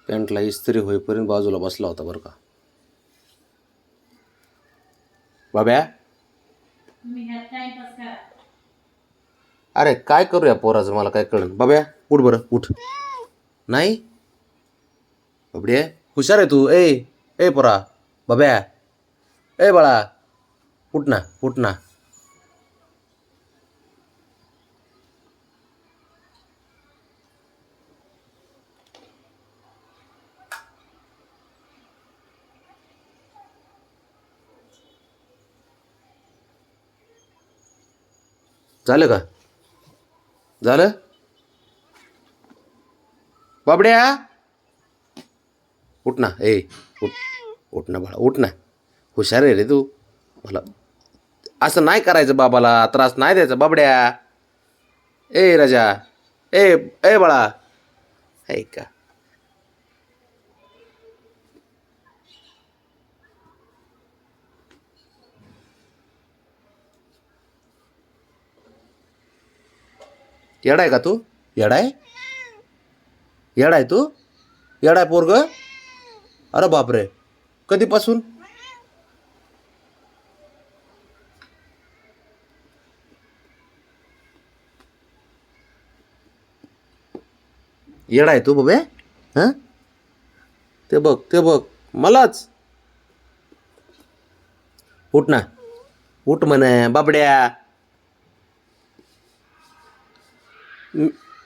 पॅन्टला इस्त्री होईपर्यंत बाजूला बसला होता बरं का. बाब्या, अरे काय करूया पोराचं मला काय कळलं. बाब्या उठ बरं, उठ. नाही बाबडे, हुशार आहे तू. ए ए पोरा, बाब्या, ए बाळा, उठ ना, उठ ना. झालं का? झालं बाबड्या, उठ ना. ए उठ, उठ ना बाळा, उठ ना. हुशार आहे रे तू. मला असं नाही करायचं, बाबाला त्रास नाही द्यायचा बाबड्या. ए राजा, ए ए बाळा, आहे का? येडाय का तू? येडाय, येडाय तू, येडाय पोरग. अरे बापरे, कधीपासून? येडाय तू बाबे. हां, ते बघ, ते बघ, मलाच. उठ ना, उठ म्हणे बाबड्या.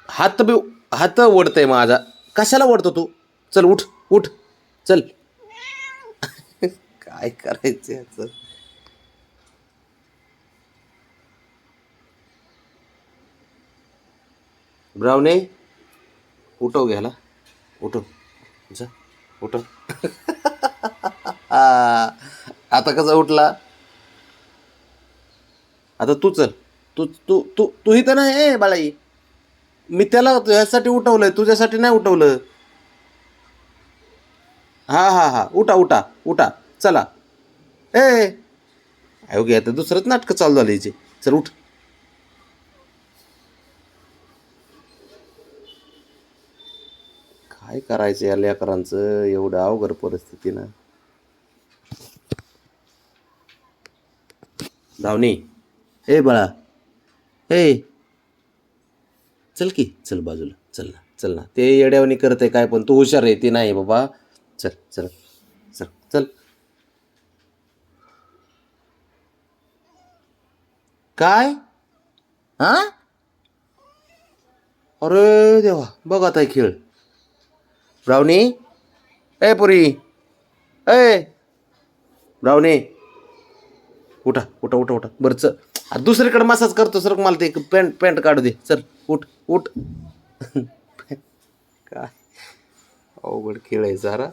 हात बी, हात ओढतंय माझा. कशाला ओढतो तू? चल उठ, उठ, चल. काय करायचं याचं? ब्रावणे, उठव घ्यायला, उठव, जा, उठव. आता कसा उठला? आता तू चल. तू तू तू तू इथं नाही आहे बाळाई. मी त्याला ह्यासाठी उठवलंय, तुझ्यासाठी नाही उठवलं. हा हा हा, उठा उठा उठा, चला. ए अयोग्य, आता दुसरंच नाटकं चालू झालं हिचे. चल उठ. काय करायचं या लेकरांचं, एवढं अवघड परिस्थितीनं. धावणी, ए बाळा, ए चल की, चल बाजूला, चल ना, चल ना. ते येड्यावानी करत आहे काय, पण तू हुशार आहे, ती नाही बाबा. चल चल चल चल. काय? हां, अरे देवा, बघ आता हे खेळ. ब्रावणी, ए पुरी, ए ब्रावणी, उठा उठा उठा उठा बरं. चल दुसरीकडे मसाज करतो सर, मला ते पॅन्ट पॅन्ट काढू दे. चल उठ उठ. काय अवघड खेळ आहे सारा.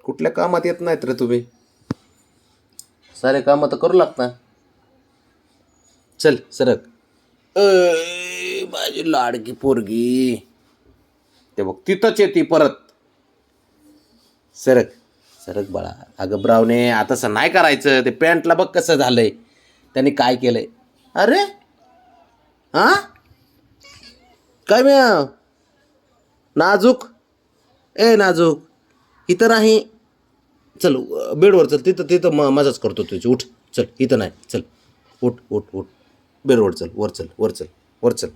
कुठल्या कामात येत नाहीत रे तुम्ही. सारे काम तर करू लागता. चल सरक. माझी लाडकी पोरगी, ते बघ तिथंच येते परत. सरक, सरक बाळा. अगं ब्रावणे, आता असं नाही करायचं. ते पॅन्टला बघ कसं झालंय, त्यांनी काय केलंय. अरे हां, काय मी नाजूक, ए नाजूक, इथं नाही. चल बेडवर चल, तिथं तिथं मजाच करतो तुझी. उठ चल, इथं नाही. चल उठ उठ उठ, बेडवर चल, वर चल, वर चल, वर चल.